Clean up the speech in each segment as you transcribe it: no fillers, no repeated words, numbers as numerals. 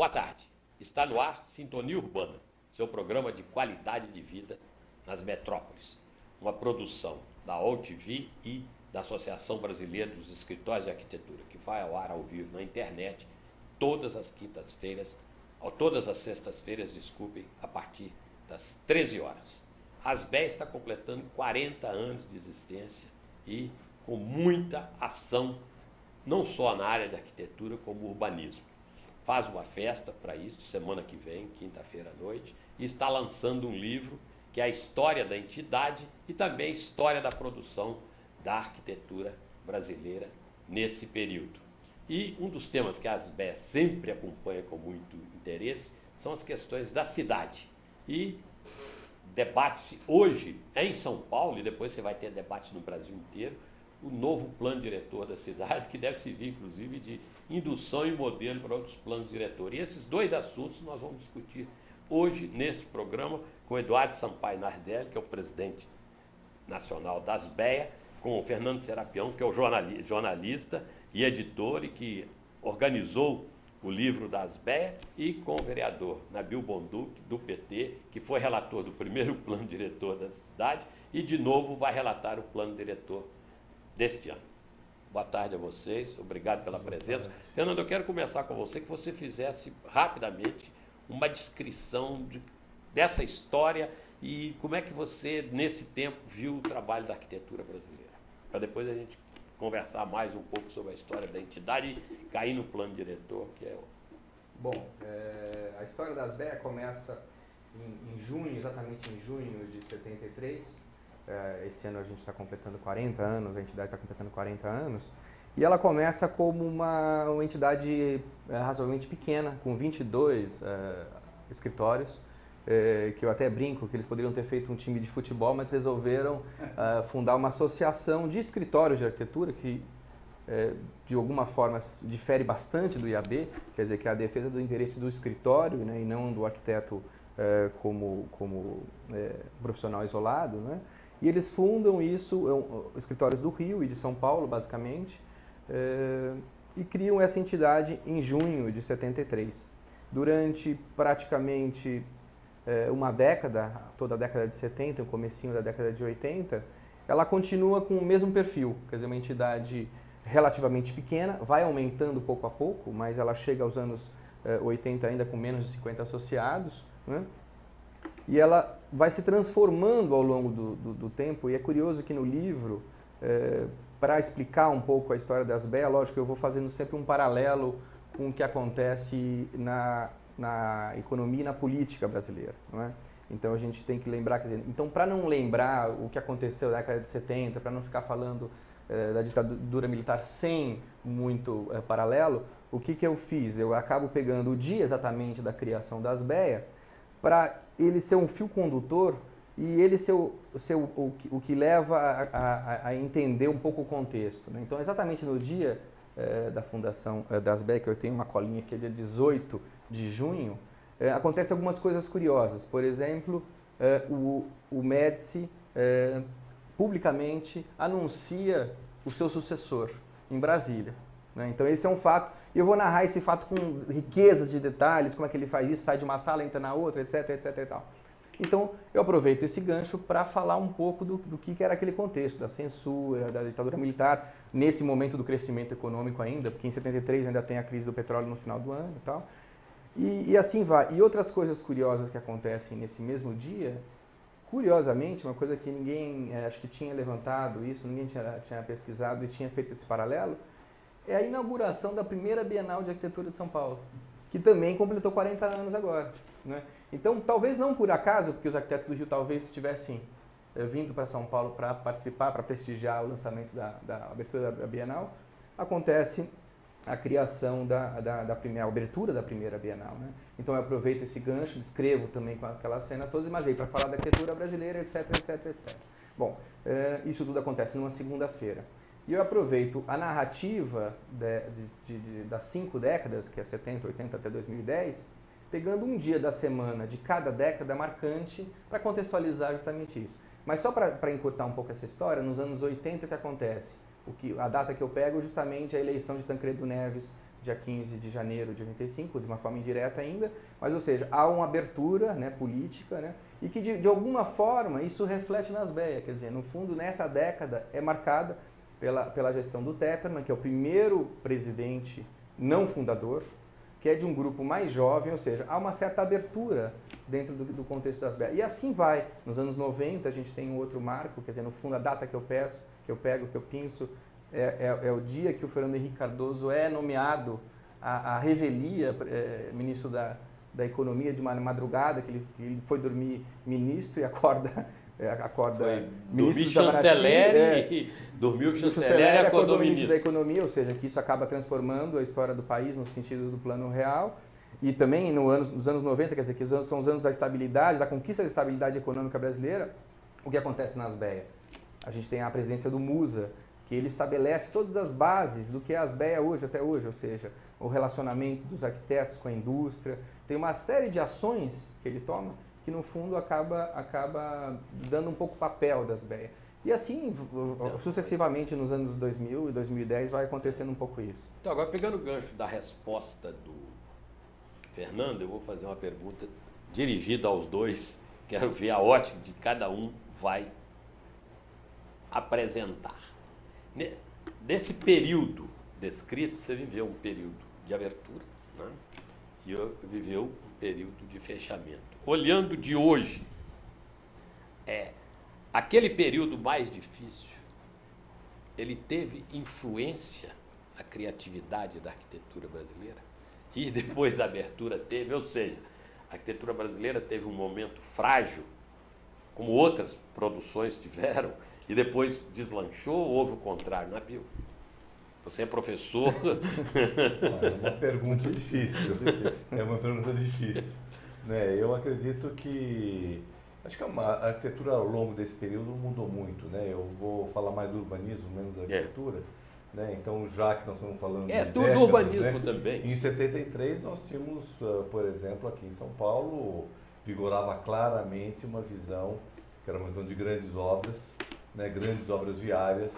Boa tarde. Está no ar Sintonia Urbana, seu programa de qualidade de vida nas metrópoles. Uma produção da OutV e da Associação Brasileira dos Escritórios de Arquitetura, que vai ao ar ao vivo na internet todas as quintas-feiras, ou todas as sextas-feiras, desculpem, a partir das 13 horas. A ASBEA está completando 40 anos de existência e com muita ação, não só na área de arquitetura, como urbanismo. Faz uma festa para isso, semana que vem, quinta-feira à noite, e está lançando um livro que é a história da entidade e também a história da produção da arquitetura brasileira nesse período. E um dos temas que a ASBEA sempre acompanha com muito interesse são as questões da cidade. E debate-se hoje em São Paulo, e depois você vai ter debate no Brasil inteiro, o novo plano diretor da cidade, que deve servir, inclusive, de indução e modelo para outros planos diretores. E esses dois assuntos nós vamos discutir hoje, neste programa, com Eduardo Sampaio Nardelli, que é o presidente nacional da ASBEA, com o Fernando Serapião, que é o jornalista e editor e que organizou o livro da ASBEA, e com o vereador Nabil Bonduque, do PT, que foi relator do primeiro plano diretor da cidade e, de novo, vai relatar o plano diretor deste ano. Boa tarde a vocês, obrigado pela presença. Fernando, eu quero começar com você, que você fizesse rapidamente uma descrição dessa história e como é que você, nesse tempo, viu o trabalho da arquitetura brasileira. Para depois a gente conversar mais um pouco sobre a história da entidade e cair no plano diretor, que é o... Bom, a história da ASBEA começa em junho, exatamente em junho de 73. Esse ano a gente está completando 40 anos, a entidade está completando 40 anos, e ela começa como uma entidade razoavelmente pequena, com 22 escritórios, que eu até brinco que eles poderiam ter feito um time de futebol, mas resolveram fundar uma associação de escritórios de arquitetura que, de alguma forma, difere bastante do IAB, quer dizer, que é a defesa do interesse do escritório, né, e não do arquiteto como profissional isolado, né? E eles fundam isso, escritórios do Rio e de São Paulo, basicamente, e criam essa entidade em junho de 73. Durante praticamente uma década, toda a década de 70, o comecinho da década de 80, ela continua com o mesmo perfil, quer dizer, uma entidade relativamente pequena, vai aumentando pouco a pouco, mas ela chega aos anos 80 ainda com menos de 50 associados, né? E ela vai se transformando ao longo do tempo, e é curioso que no livro, para explicar um pouco a história da ASBEA, lógico que eu vou fazendo sempre um paralelo com o que acontece na economia e na política brasileira, não é? Então a gente tem que lembrar, quer dizer, então para não lembrar o que aconteceu na década de 70, para não ficar falando da ditadura militar sem muito paralelo, o que eu fiz? Eu acabo pegando o dia exatamente da criação da ASBEA, para ele ser um fio condutor e ele ser o que leva a entender um pouco o contexto, né? Então, exatamente no dia da fundação da ASBEA, que eu tenho uma colinha que é dia 18 de junho, acontecem algumas coisas curiosas. Por exemplo, o Médici publicamente anuncia o seu sucessor em Brasília, né? Então, esse é um fato. E eu vou narrar esse fato com riquezas de detalhes, como é que ele faz isso, sai de uma sala, entra na outra, etc, etc e tal. Então, eu aproveito esse gancho para falar um pouco do que era aquele contexto, da censura, da ditadura militar, nesse momento do crescimento econômico ainda, porque em 73 ainda tem a crise do petróleo no final do ano e tal. E assim vai. E outras coisas curiosas que acontecem nesse mesmo dia, curiosamente, uma coisa que ninguém, acho que tinha levantado isso, ninguém tinha pesquisado e tinha feito esse paralelo, é a inauguração da primeira Bienal de Arquitetura de São Paulo, que também completou 40 anos agora, né? Então, talvez não por acaso, porque os arquitetos do Rio talvez tivessem vindo para São Paulo para participar, para prestigiar o lançamento da abertura da Bienal, acontece a criação a abertura da primeira Bienal, né? Então, eu aproveito esse gancho, descrevo também com aquelas cenas todas, mas aí para falar da arquitetura brasileira, etc, etc, etc. Bom, isso tudo acontece numa segunda-feira. E eu aproveito a narrativa das 5 décadas, que é 70, 80 até 2010, pegando um dia da semana de cada década marcante para contextualizar justamente isso. Mas só para encurtar um pouco essa história, nos anos 80 o que acontece? A data que eu pego justamente é a eleição de Tancredo Neves dia 15 de janeiro de 85, de uma forma indireta ainda, mas, ou seja, há uma abertura, né, política, né, e que, de alguma forma, isso reflete nas BEA. Quer dizer, no fundo, nessa década é marcada pela gestão do Tepperman, que é o primeiro presidente não fundador, que é de um grupo mais jovem, ou seja, há uma certa abertura dentro do contexto das BEA. E assim vai. Nos anos 90 a gente tem um outro marco, quer dizer, no fundo a data que eu pego, que eu pinço, é o dia que o Fernando Henrique Cardoso é nomeado à revelia, ministro da Economia, de uma madrugada, que ele foi dormir ministro e acorda ministro chanceler dormiu chanceler e acordou ministro da Economia, ou seja, que isso acaba transformando a história do país no sentido do Plano Real. E também nos anos 90, quer dizer, que são os anos da estabilidade, da conquista da estabilidade econômica brasileira. O que acontece nas BEA? A gente tem a presidência do Musa, que ele estabelece todas as bases do que é as BEA hoje, até hoje, ou seja, o relacionamento dos arquitetos com a indústria. Tem uma série de ações que ele toma que, no fundo, acaba dando um pouco o papel das BEA. E assim, sucessivamente, nos anos 2000 e 2010, vai acontecendo um pouco isso. Então, agora, pegando o gancho da resposta do Fernando, eu vou fazer uma pergunta dirigida aos dois. Quero ver a ótica de cada um vai apresentar. Nesse período descrito, você viveu um período de abertura, né? E eu viveu um período de fechamento. Olhando de hoje, aquele período mais difícil, ele teve influência na criatividade da arquitetura brasileira? E depois da abertura teve, ou seja, a arquitetura brasileira teve um momento frágil, como outras produções tiveram, e depois deslanchou, ou houve o contrário, não é, Pio? Você é professor. É uma pergunta difícil. É uma pergunta difícil. Né? Eu acredito que... Acho que a arquitetura ao longo desse período mudou muito. Né? Eu vou falar mais do urbanismo, menos da arquitetura. Né? Então, já que nós estamos falando de do décadas, urbanismo, né? Também. Em 73, nós tínhamos, por exemplo, aqui em São Paulo, vigorava claramente uma visão, que era uma visão de grandes obras, né? Grandes obras viárias,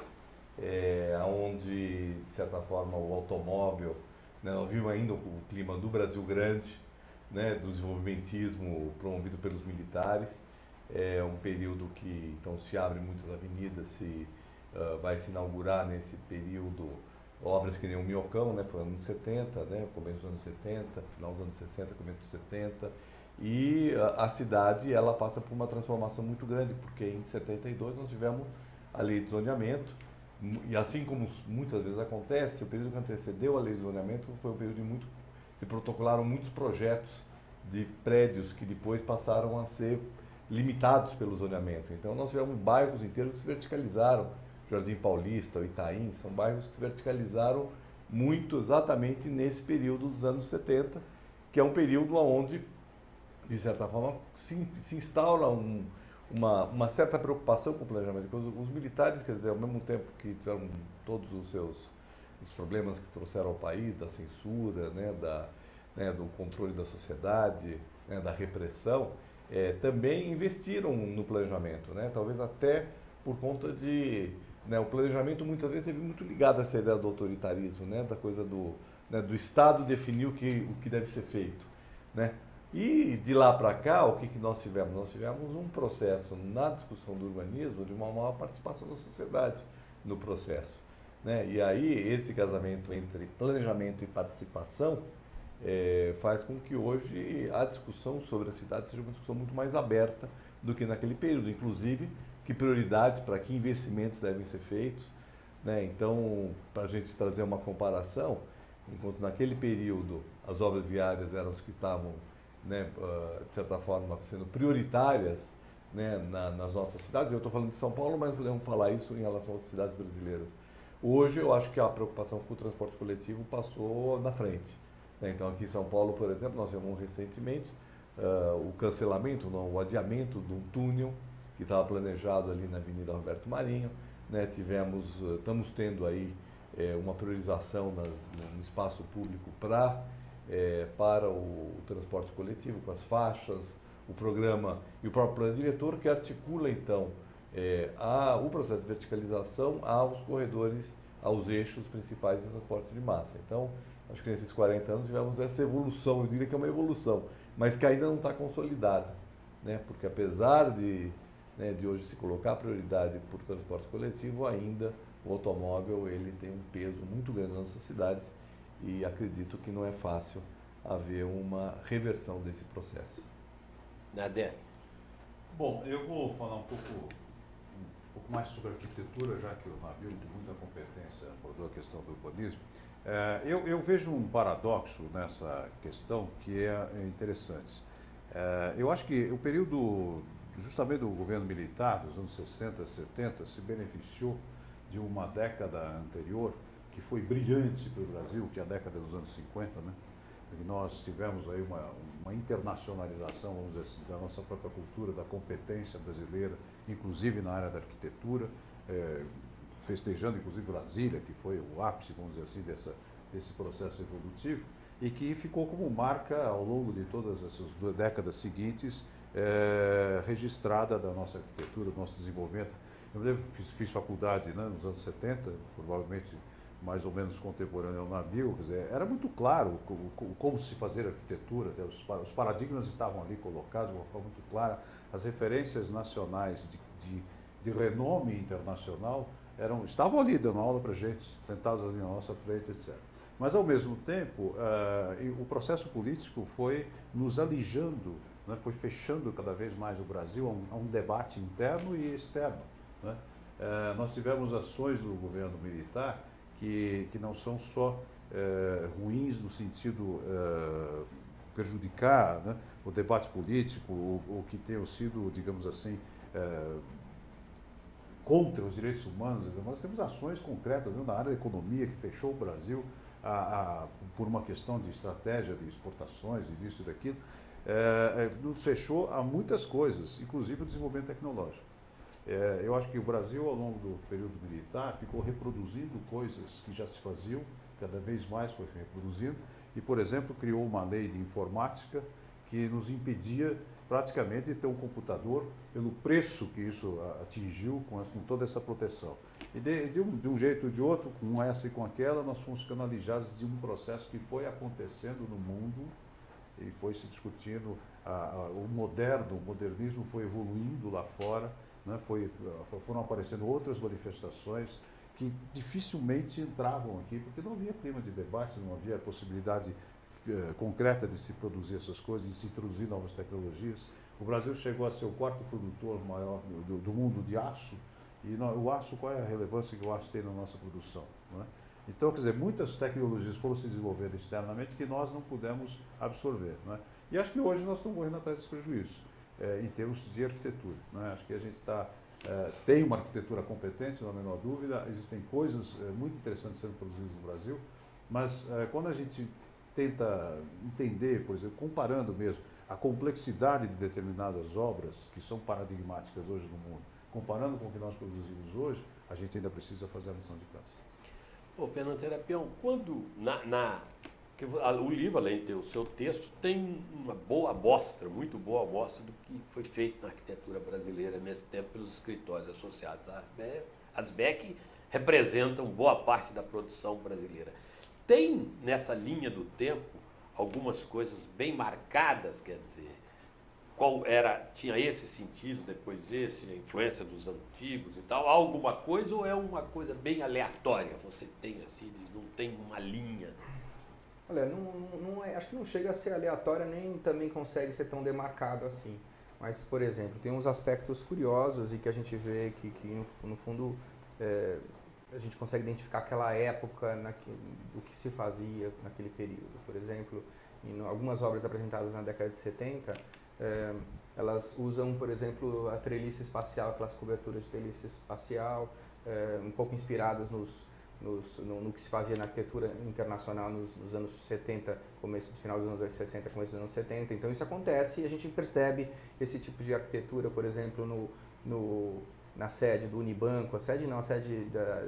onde, de certa forma, o automóvel, né? Nós vimos ainda o clima do Brasil grande, né? Do desenvolvimentismo promovido pelos militares. É um período que, então, se abrem muitas avenidas, vai se inaugurar nesse período obras que nem o Minhocão, né? Foi nos anos 70, né? Começo dos anos 70, final dos anos 60, começo dos 70. E a cidade, ela passa por uma transformação muito grande, porque em 72 nós tivemos a lei de zoneamento, e assim como muitas vezes acontece, o período que antecedeu a lei de zoneamento foi um período de se protocolaram muitos projetos de prédios que depois passaram a ser limitados pelo zoneamento. Então nós tivemos bairros inteiros que se verticalizaram, Jardim Paulista, o Itaim, são bairros que se verticalizaram muito exatamente nesse período dos anos 70, que é um período onde, de certa forma, se instaura uma certa preocupação com o planejamento. Os militares, quer dizer, ao mesmo tempo que tiveram todos os problemas que trouxeram ao país, da censura, né, do controle da sociedade, né, da repressão, também investiram no planejamento, né, talvez até por conta de... Né, o planejamento muitas vezes esteve muito ligado a essa ideia do autoritarismo, né, da coisa do Estado definir o que deve ser feito, né? E de lá para cá, o que nós tivemos? Nós tivemos um processo na discussão do urbanismo de uma maior participação da sociedade no processo, né? E aí esse casamento entre planejamento e participação faz com que hoje a discussão sobre a cidade seja uma discussão muito mais aberta do que naquele período, inclusive que prioridades, para que investimentos devem ser feitos, né? Então, para a gente trazer uma comparação, enquanto naquele período as obras viárias eram as que estavam, né, de certa forma, sendo prioritárias, né, nas nossas cidades. Eu estou falando de São Paulo, mas podemos falar isso em relação a outras cidades brasileiras. Hoje, eu acho que a preocupação com o transporte coletivo passou na frente, né? Então, aqui em São Paulo, por exemplo, nós tivemos recentemente o cancelamento, não, o adiamento de um túnel que estava planejado ali na Avenida Roberto Marinho, né? Estamos tendo aí uma priorização no espaço público para o transporte coletivo, com as faixas, o programa e o próprio plano diretor, que articula, então, o processo de verticalização aos corredores, aos eixos principais de transporte de massa. Então, Acho que nesses 40 anos tivemos essa evolução, eu diria que é uma evolução, mas que ainda não está consolidada, né? Porque apesar de hoje se colocar a prioridade por transporte coletivo, ainda o automóvel ele tem um peso muito grande nas nossas cidades e acredito que não é fácil haver uma reversão desse processo. Nader? Bom, eu vou falar um pouco mais sobre arquitetura, já que o Nabil, com muita competência, abordou a questão do urbanismo. Eu vejo um paradoxo nessa questão que é interessante. Eu acho que o período, justamente do governo militar, dos anos 60, 70, se beneficiou de uma década anterior que foi brilhante para o Brasil, que é a década dos anos 50, né? E nós tivemos aí uma internacionalização, vamos dizer assim, da nossa própria cultura, da competência brasileira, inclusive na área da arquitetura, festejando inclusive Brasília, que foi o ápice, vamos dizer assim, desse processo evolutivo, e que ficou como marca ao longo de todas essas décadas seguintes, registrada da nossa arquitetura, do nosso desenvolvimento. Eu me lembro, fiz faculdade, né, nos anos 70, provavelmente mais ou menos contemporâneo ao Nabil, quer dizer, era muito claro como se fazer arquitetura, os paradigmas estavam ali colocados de uma forma muito clara, as referências nacionais de renome internacional estavam ali dando aula para a gente, sentados ali na nossa frente, etc. Mas, ao mesmo tempo, o processo político foi nos alijando, né, foi fechando cada vez mais o Brasil a um debate interno e externo, né? Nós tivemos ações do governo militar que não são só ruins no sentido prejudicar, né, o debate político, ou que tenham sido, digamos assim, contra os direitos humanos. Nós temos ações concretas, né, na área da economia que fechou o Brasil por uma questão de estratégia de exportações e disso e daquilo, nos fechou a muitas coisas, inclusive o desenvolvimento tecnológico. Eu acho que o Brasil, ao longo do período militar, ficou reproduzindo coisas que já se faziam, cada vez mais foi reproduzindo, e, por exemplo, criou uma lei de informática que nos impedia praticamente de ter um computador pelo preço que isso atingiu com toda essa proteção. E de um jeito ou de outro, com essa e com aquela, nós fomos ficando alijados de um processo que foi acontecendo no mundo e foi se discutindo, o modernismo foi evoluindo lá fora, né, foram aparecendo outras manifestações que dificilmente entravam aqui, porque não havia clima de debate, não havia possibilidade concreta de se produzir essas coisas, de se introduzir novas tecnologias. O Brasil chegou a ser o quarto produtor maior do mundo de aço, e o aço, qual é a relevância que o aço tem na nossa produção, né? Então, quer dizer, muitas tecnologias foram se desenvolvendo externamente que nós não pudemos absorver, né? E acho que hoje nós estamos correndo atrás desse prejuízo, em termos de arquitetura, né? Acho que a gente tem uma arquitetura competente, não há a menor dúvida, existem coisas muito interessantes sendo produzidas no Brasil, mas quando a gente tenta entender, por exemplo, comparando mesmo a complexidade de determinadas obras que são paradigmáticas hoje no mundo, comparando com o que nós produzimos hoje, a gente ainda precisa fazer a lição de casa. Ô, Fernando Serapião, quando o livro, além de ter o seu texto, tem uma boa amostra, muito boa amostra do que foi feito na arquitetura brasileira nesse tempo pelos escritórios associados à ASBEC, representam boa parte da produção brasileira. Tem nessa linha do tempo algumas coisas bem marcadas, quer dizer, tinha esse sentido, depois esse, a influência dos antigos e tal, alguma coisa, ou é uma coisa bem aleatória? Você tem assim, não tem uma linha? Olha, acho que não chega a ser aleatória, nem também consegue ser tão demarcado assim. Mas, por exemplo, tem uns aspectos curiosos e que a gente vê que no fundo, a gente consegue identificar aquela época do que se fazia naquele período. Por exemplo, em algumas obras apresentadas na década de 70, elas usam, por exemplo, a treliça espacial, aquelas coberturas de treliça espacial, um pouco inspiradas no que se fazia na arquitetura internacional nos anos 70, final dos anos 60, começo dos anos 70. Então isso acontece e a gente percebe esse tipo de arquitetura, por exemplo, na sede do Unibanco, a sede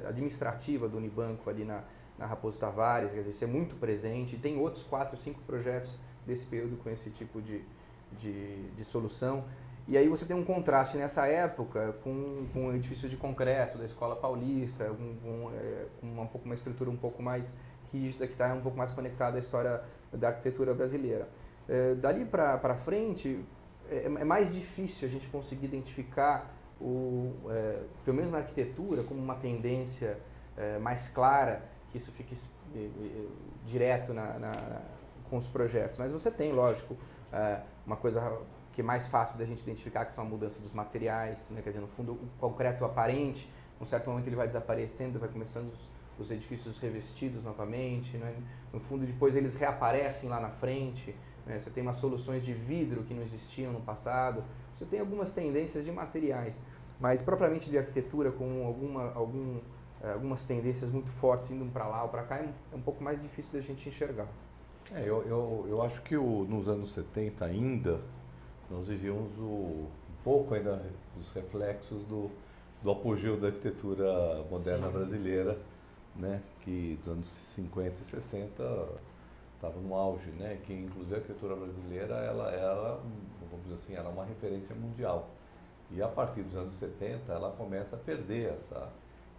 administrativa do Unibanco ali na Raposo Tavares, quer dizer, isso é muito presente. Tem outros 4, 5 projetos desse período com esse tipo de solução. E aí você tem um contraste nessa época com o edifício de concreto da Escola Paulista, um pouco uma estrutura um pouco mais rígida, que está um pouco mais conectada à história da arquitetura brasileira. Dali para frente, é mais difícil a gente conseguir identificar, pelo menos na arquitetura, como uma tendência mais clara, que isso fique direto com os projetos. Mas você tem, lógico, uma coisa que é mais fácil da gente identificar, que são a mudança dos materiais, né? Quer dizer, no fundo, o concreto aparente, num certo momento ele vai desaparecendo, vai começando os edifícios revestidos novamente, né? No fundo, depois eles reaparecem lá na frente, né? Você tem umas soluções de vidro que não existiam no passado, você tem algumas tendências de materiais, mas propriamente de arquitetura, com algumas tendências muito fortes indo para lá ou para cá, é um pouco mais difícil da gente enxergar. Eu acho que nos anos 70 ainda, nós vivíamos um pouco ainda os reflexos do apogeu da arquitetura moderna brasileira, né, que dos anos 50 e 60 estava no auge, né, que inclusive a arquitetura brasileira, ela, vamos dizer assim, era uma referência mundial. E a partir dos anos 70 ela começa a perder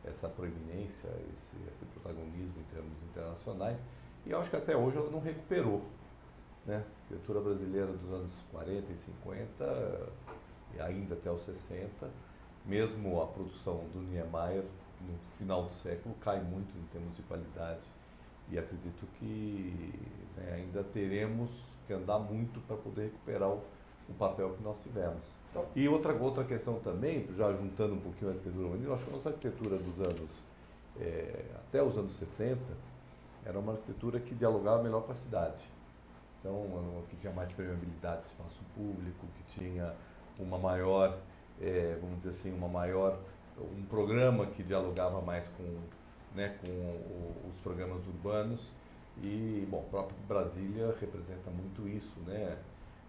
essa proeminência, esse protagonismo em termos internacionais, e eu acho que até hoje ela não recuperou, né? A arquitetura brasileira dos anos 40 e 50, e ainda até os 60, mesmo a produção do Niemeyer no final do século cai muito em termos de qualidade, e acredito que, né, ainda teremos que andar muito para poder recuperar o papel que nós tivemos. E outra questão também, já juntando um pouquinho a arquitetura humanista, eu acho que a nossa arquitetura dos anos, até os anos 60, era uma arquitetura que dialogava melhor com a cidade. Então, que tinha mais permeabilidade do espaço público, que tinha uma maior, vamos dizer assim, um programa que dialogava mais com os programas urbanos. E, bom, o próprio Brasília representa muito isso, né?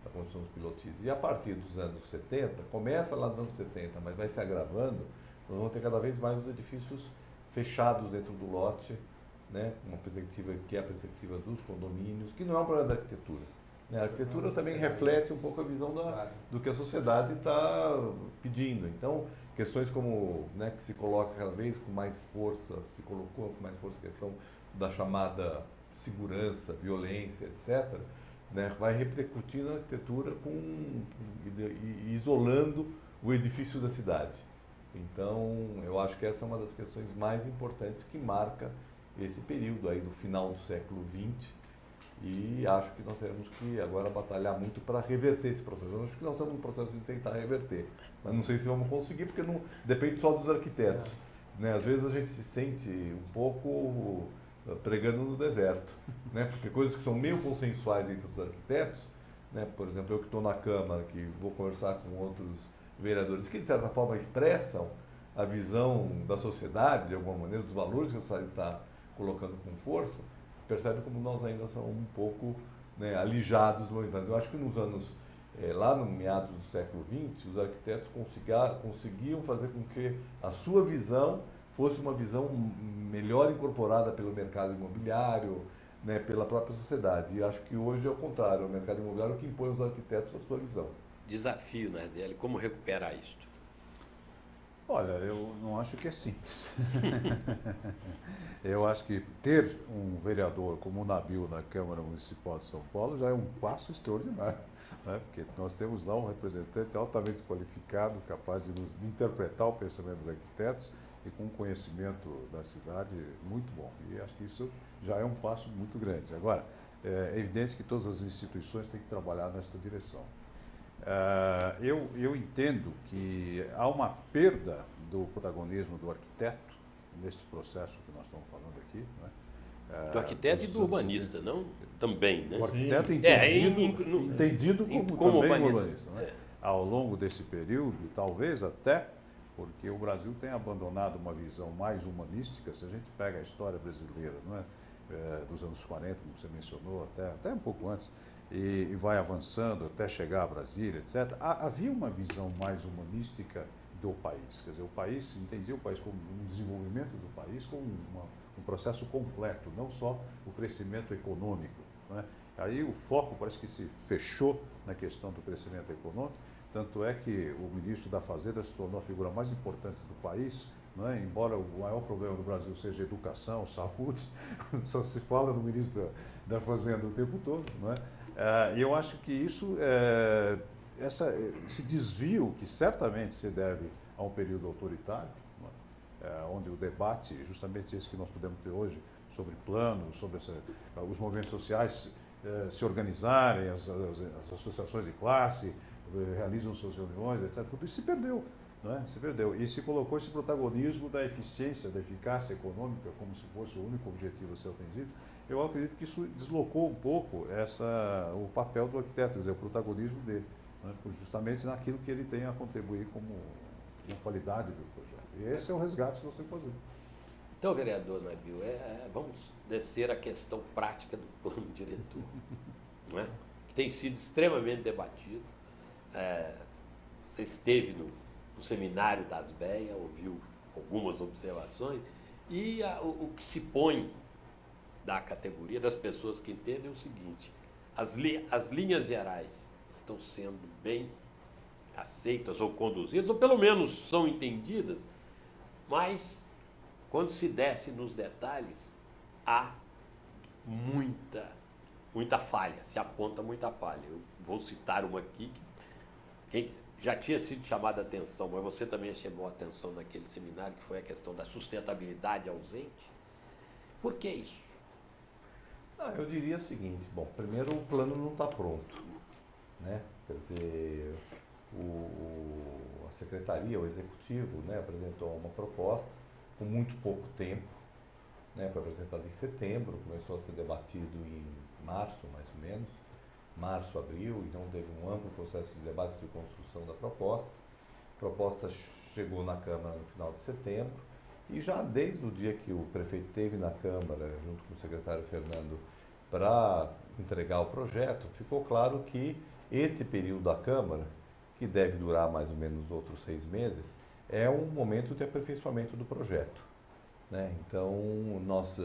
A construção dos pilotis. E a partir dos anos 70, começa lá nos anos 70, mas vai se agravando, nós vamos ter cada vez mais os edifícios fechados dentro do lote, né? Uma perspectiva que é a perspectiva dos condomínios, que não é um problema da arquitetura, né? A arquitetura também reflete um pouco a visão do que a sociedade está pedindo. Então, questões como, né, que se coloca cada vez com mais força, se colocou com mais força a questão da chamada segurança, violência, etc., né, vai repercutir na arquitetura e isolando o edifício da cidade. Então, eu acho que essa é uma das questões mais importantes que marca esse período aí do final do século XX, e acho que nós teremos que agora batalhar muito para reverter esse processo. Eu acho que nós estamos no processo de tentar reverter, mas não sei se vamos conseguir, porque não depende só dos arquitetos, né? Às vezes a gente se sente um pouco pregando no deserto, né? Porque coisas que são meio consensuais entre os arquitetos, né? Por exemplo, eu que estou na Câmara, que vou conversar com outros vereadores que de certa forma expressam a visão da sociedade, de alguma maneira, dos valores que a sociedade está colocando com força, percebe como nós ainda somos um pouco, né, alijados do movimento. Eu acho que nos anos, lá no meados do século XX, os arquitetos conseguiam fazer com que a sua visão fosse uma visão melhor incorporada pelo mercado imobiliário, né, pela própria sociedade. E acho que hoje é o contrário, o mercado imobiliário que impõe aos arquitetos a sua visão. Desafio, né, dele, como recuperar isto? Olha, eu não acho que é simples. Eu acho que ter um vereador como o Nabil na Câmara Municipal de São Paulo já é um passo extraordinário, né? Porque nós temos lá um representante altamente qualificado, capaz de interpretar o pensamento dos arquitetos e com um conhecimento da cidade muito bom. E acho que isso já é um passo muito grande. Agora, é evidente que todas as instituições têm que trabalhar nesta direção. Eu entendo que há uma perda do protagonismo do arquiteto neste processo que nós estamos falando aqui, né? Do arquiteto e do urbanista, não? Também, né? O arquiteto entendido como também urbanista. Né? Ao longo desse período, talvez até porque o Brasil tem abandonado uma visão mais humanística. Se a gente pega a história brasileira, não é? Dos anos 40, como você mencionou, até um pouco antes, e vai avançando até chegar a Brasília, etc., havia uma visão mais humanística do país. Quer dizer, o país, entendia o país como um desenvolvimento do país, como um processo completo, não só o crescimento econômico, né? Aí o foco parece que se fechou na questão do crescimento econômico, Tanto é que o ministro da Fazenda se tornou a figura mais importante do país, não é? Embora o maior problema do Brasil seja educação, saúde, só se fala no ministro da Fazenda o tempo todo, não é? E eu acho que isso, esse desvio, que certamente se deve a um período autoritário, onde o debate, justamente esse que nós podemos ter hoje, sobre planos, sobre os movimentos sociais se organizarem, as associações de classe realizam suas reuniões, etc. Tudo isso se perdeu, não é? Se perdeu. E se colocou esse protagonismo da eficiência, da eficácia econômica como se fosse o único objetivo a ser atendido. Eu acredito que isso deslocou um pouco o papel do arquiteto, quer dizer, o protagonismo dele, né? Justamente naquilo que ele tem a contribuir como qualidade do projeto. E esse é o resgate que nós temos que fazer. Então, vereador Nabil, vamos descer a questão prática do plano diretor, não é? Que tem sido extremamente debatido. Você esteve no seminário das BEA, ouviu algumas observações, e o que se põe da categoria, das pessoas que entendem, é o seguinte: as linhas gerais estão sendo bem aceitas ou conduzidas, ou pelo menos são entendidas, mas quando se desce nos detalhes, há muita falha, se aponta muita falha. Eu vou citar uma aqui, que já tinha sido chamada a atenção, mas você também chamou a atenção naquele seminário, que foi a questão da sustentabilidade ausente. Por que isso? Eu diria o seguinte: bom, primeiro, o plano não está pronto, né? Quer dizer, a secretaria, o executivo, né, apresentou uma proposta com muito pouco tempo, né? Foi apresentada em setembro, começou a ser debatido em março, mais ou menos, março, abril, então teve um amplo processo de debate de construção da proposta. A proposta chegou na Câmara no final de setembro, e já desde o dia que o prefeito esteve na Câmara, junto com o secretário Fernando, para entregar o projeto, ficou claro que este período da Câmara, que deve durar mais ou menos outros 6 meses, é um momento de aperfeiçoamento do projeto, né? Então, nós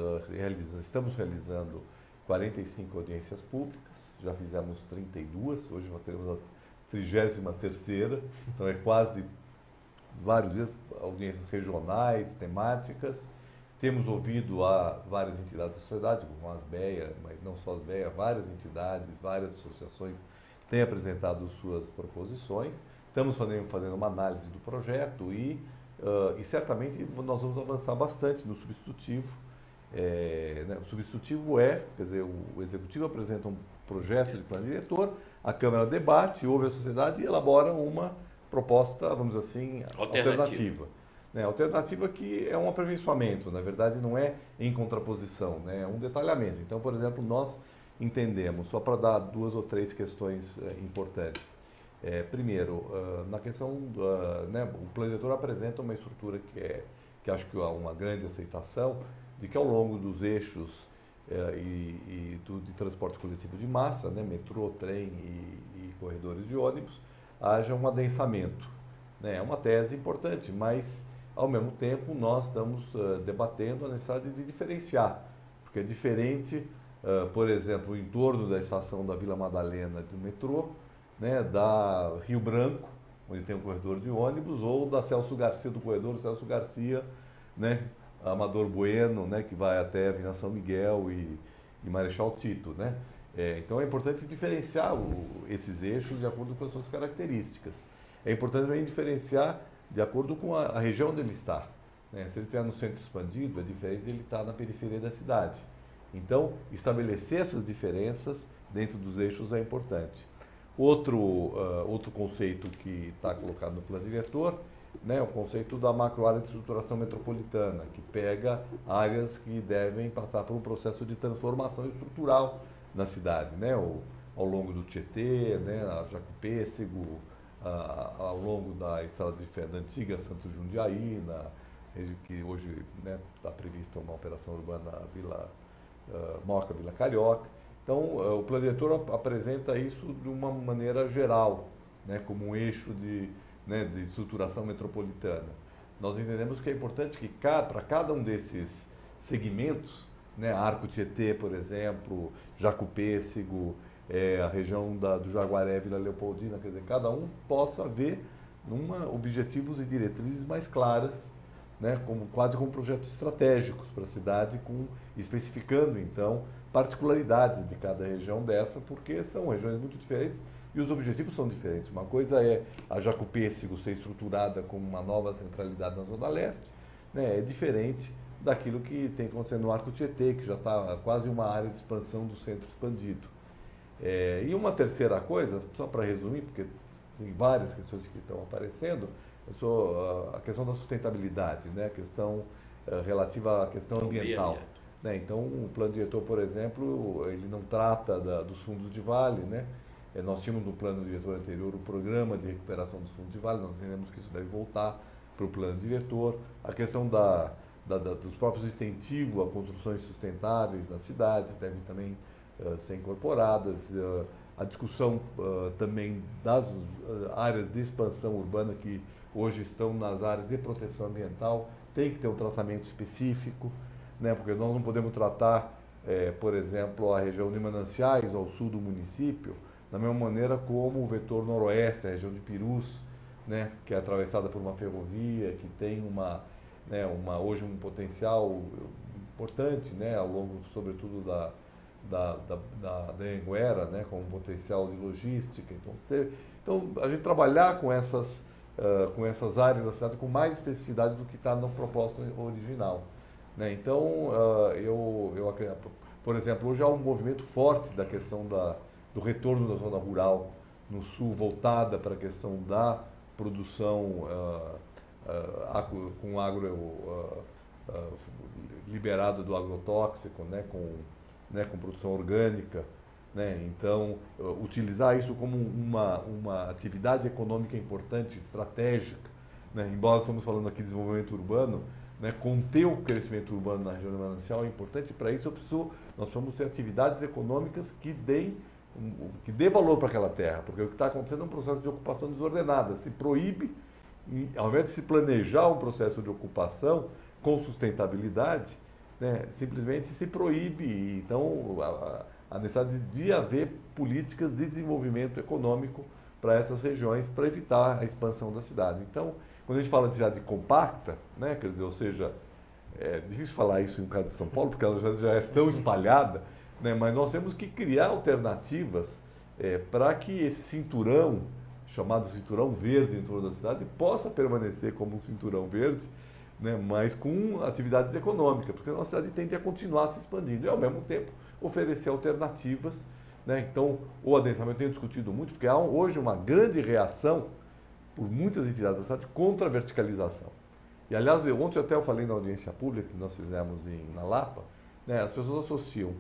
estamos realizando 45 audiências públicas, já fizemos 32, hoje nós teremos a 33ª, então é quase vários dias, audiências regionais, temáticas. Temos ouvido a várias entidades da sociedade, como as BEA, mas não só as BEA, várias entidades, várias associações têm apresentado suas proposições. Estamos fazendo uma análise do projeto e certamente nós vamos avançar bastante no substitutivo. Né, o substitutivo quer dizer, o executivo apresenta um projeto de plano diretor, a Câmara debate, ouve a sociedade e elabora uma proposta, vamos dizer assim, alternativa. Né, alternativa que é um aperfeiçoamento, na verdade não é em contraposição, né, é um detalhamento. Então, por exemplo, nós entendemos, só para dar 2 ou 3 questões importantes. Primeiro, na questão, né, o plano diretor apresenta uma estrutura que acho que há uma grande aceitação, de que ao longo dos eixos de transporte coletivo de massa, né, metrô, trem e corredores de ônibus, haja um adensamento. Né? É uma tese importante, mas ao mesmo tempo nós estamos debatendo a necessidade de diferenciar, porque é diferente, por exemplo, o entorno da estação da Vila Madalena do metrô, né, da Rio Branco, onde tem um corredor de ônibus, ou da Celso Garcia, do corredor Celso Garcia, né, Amador Bueno, né, que vai até Avenida São Miguel e Marechal Tito, né? Então é importante diferenciar esses eixos de acordo com as suas características. É importante também diferenciar de acordo com a região onde ele está. Né? Se ele estiver no centro expandido, é diferente de ele estar na periferia da cidade. Então, estabelecer essas diferenças dentro dos eixos é importante. Outro conceito que está colocado no plano diretor, né, o conceito da macroárea de estruturação metropolitana, que pega áreas que devem passar por um processo de transformação estrutural na cidade, né, ao longo do Tietê, né, a Jacopêssego, ao longo da estrada de ferro da antiga Santo Jundiaí, que hoje está prevista uma operação urbana Moca Vila Carioca. Então, o plano diretor apresenta isso de uma maneira geral, né, como um eixo de estruturação metropolitana. Nós entendemos que é importante que para cada um desses segmentos, né, Arco Tietê, por exemplo, Jacopêssego, a região do Jaguaré, Vila Leopoldina, quer dizer, cada um possa ver objetivos e diretrizes mais claras, né, quase como projetos estratégicos para a cidade, especificando, então, particularidades de cada região dessa, porque são regiões muito diferentes e os objetivos são diferentes. Uma coisa é a Jacupêssego ser estruturada como uma nova centralidade na Zona Leste, né, é diferente daquilo que tem acontecendo no Arco Tietê, que já está quase uma área de expansão do centro expandido. E uma terceira coisa, só para resumir, porque tem várias questões que estão aparecendo, a questão da sustentabilidade, né, a questão relativa à questão ambiental. Né? Então, o plano diretor, por exemplo, ele não trata dos fundos de vale, né? Nós tínhamos no plano diretor anterior o programa de recuperação dos fundos de vale, nós entendemos que isso deve voltar para o plano diretor. A questão dos próprios incentivos a construções sustentáveis nas cidades devem também ser incorporadas. A discussão também das áreas de expansão urbana que hoje estão nas áreas de proteção ambiental tem que ter um tratamento específico, né? Porque nós não podemos tratar, por exemplo, a região de Mananciais ao sul do município da mesma maneira como o vetor noroeste, a região de Pirus, né? Que é atravessada por uma ferrovia, que tem hoje um potencial importante, né? Ao longo, sobretudo, da Anhanguera, né, com um potencial de logística. Então, a gente trabalhar com essas áreas da cidade com mais especificidade do que está na proposta original. Né? Então, por exemplo, hoje há um movimento forte da questão do retorno da zona rural no sul, voltada para a questão da produção com liberada do agrotóxico, né, com produção orgânica, né? Então, utilizar isso como uma atividade econômica importante, estratégica, né? Embora estamos falando aqui de desenvolvimento urbano, né? Conter o crescimento urbano na região do Manancial é importante. Para isso nós precisamos ter atividades econômicas que dê valor para aquela terra, porque o que está acontecendo é um processo de ocupação desordenada. Se proíbe, ao invés de se planejar um processo de ocupação com sustentabilidade, né, simplesmente se proíbe. Então, a necessidade de haver políticas de desenvolvimento econômico para essas regiões, para evitar a expansão da cidade. Então, quando a gente fala de cidade compacta, né, quer dizer, ou seja, é difícil falar isso em um caso de São Paulo, porque ela já é tão espalhada, né, mas nós temos que criar alternativas para que esse cinturão, chamado cinturão verde em torno da cidade, possa permanecer como um cinturão verde, né, mas com atividades econômicas, porque a nossa cidade tende a continuar se expandindo e, ao mesmo tempo, oferecer alternativas. Né? Então, o adensamento tem discutido muito, porque há hoje uma grande reação por muitas entidades da cidade contra a verticalização. E, aliás, ontem até eu falei na audiência pública que nós fizemos na Lapa, né, as pessoas associam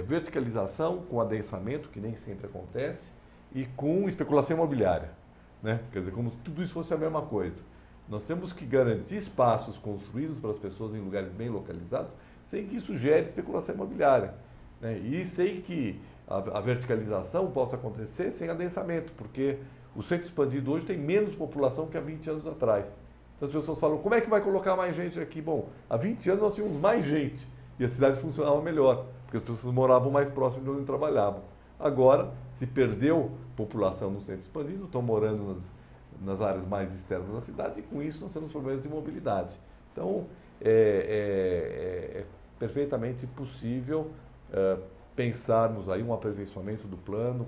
verticalização com adensamento, que nem sempre acontece, e com especulação imobiliária. Né? Quer dizer, como se tudo isso fosse a mesma coisa. Nós temos que garantir espaços construídos para as pessoas em lugares bem localizados, sem que isso gere especulação imobiliária. Né? E sem que a verticalização possa acontecer sem adensamento, porque o centro expandido hoje tem menos população que há 20 anos atrás. Então as pessoas falam, como é que vai colocar mais gente aqui? Bom, há 20 anos nós tínhamos mais gente e a cidade funcionava melhor, porque as pessoas moravam mais próximo de onde trabalhavam. Agora, se perdeu população no centro expandido, estão morando nas áreas mais externas da cidade, e com isso nós temos problemas de mobilidade. Então, é perfeitamente possível pensarmos aí um aperfeiçoamento do plano,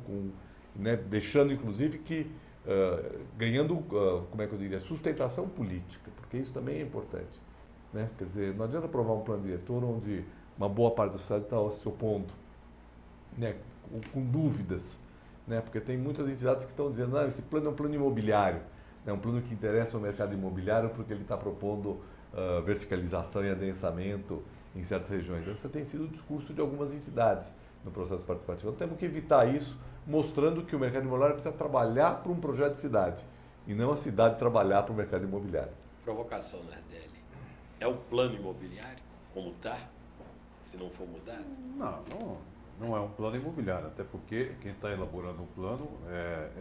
né, deixando inclusive ganhando, como é que eu diria, sustentação política, porque isso também é importante. Né? Quer dizer, não adianta aprovar um plano diretor onde uma boa parte da sociedade está se opondo, né, com dúvidas. Né? Porque tem muitas entidades que estão dizendo, esse plano é um plano imobiliário, é um plano que interessa ao mercado imobiliário porque ele está propondo verticalização e adensamento em certas regiões. Esse tem sido o discurso de algumas entidades no processo participativo. Então, temos que evitar isso, mostrando que o mercado imobiliário precisa trabalhar para um projeto de cidade e não a cidade trabalhar para o mercado imobiliário. Provocação, Nardelli. É o plano imobiliário como está, se não for mudado? Não é um plano imobiliário, até porque quem está elaborando o plano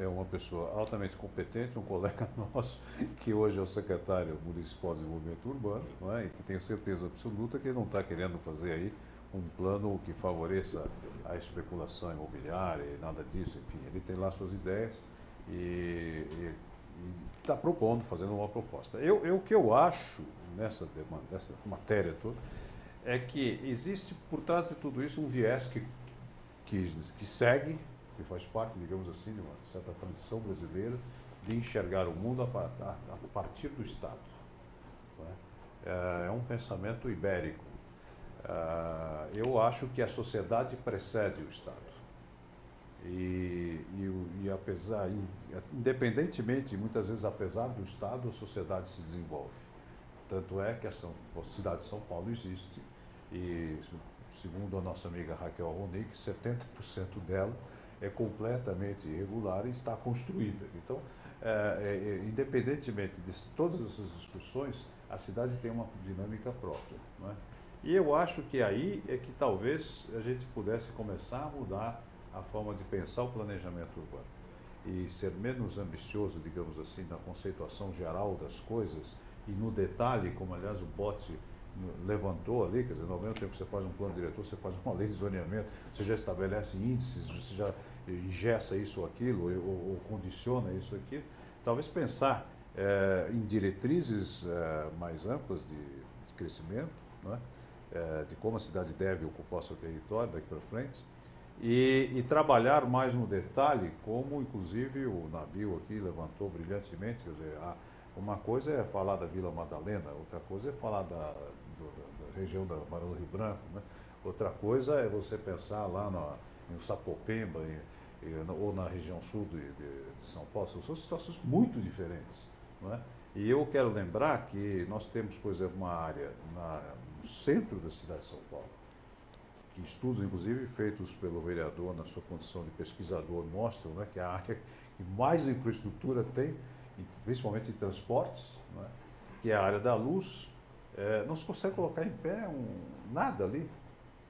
é uma pessoa altamente competente, um colega nosso, que hoje é o secretário municipal de desenvolvimento urbano, não é? E que tenho certeza absoluta que ele não está querendo fazer aí um plano que favoreça a especulação imobiliária e nada disso, enfim, ele tem lá suas ideias e está propondo, fazendo uma proposta. O que eu acho nessa matéria toda é que existe por trás de tudo isso um viés que segue, que faz parte, digamos assim, de uma certa tradição brasileira de enxergar o mundo a partir do Estado. É um pensamento ibérico. Eu acho que a sociedade precede o Estado. Independentemente, muitas vezes, apesar do Estado, a sociedade se desenvolve. Tanto é que a cidade de São Paulo existe e, segundo a nossa amiga Raquel Ronick, 70% dela é completamente irregular e está construída. Então, independentemente de todas essas discussões, a cidade tem uma dinâmica própria, não é? E eu acho que aí é que talvez a gente pudesse começar a mudar a forma de pensar o planejamento urbano e ser menos ambicioso, digamos assim, na conceituação geral das coisas e no detalhe, como aliás o Botti levantou ali, quer dizer, no mesmo tempo que você faz um plano diretor, você faz uma lei de zoneamento, você já estabelece índices, você já engessa isso ou aquilo, ou condiciona isso ou aquilo. Talvez pensar em diretrizes mais amplas de crescimento, não é? De como a cidade deve ocupar seu território daqui para frente, e trabalhar mais no detalhe, como inclusive o Nabil aqui levantou brilhantemente, quer dizer, uma coisa é falar da Vila Madalena, outra coisa é falar da região da Barão do Rio Branco, né? Outra coisa é você pensar lá em Sapopemba ou na região sul de São Paulo. São situações muito diferentes, não é? E eu quero lembrar que nós temos, por exemplo, uma área no centro da cidade de São Paulo, que estudos, inclusive, feitos pelo vereador na sua condição de pesquisador mostram, né, que é a área que mais infraestrutura tem, principalmente em transportes, né, que é a área da luz. Não se consegue colocar em pé nada ali.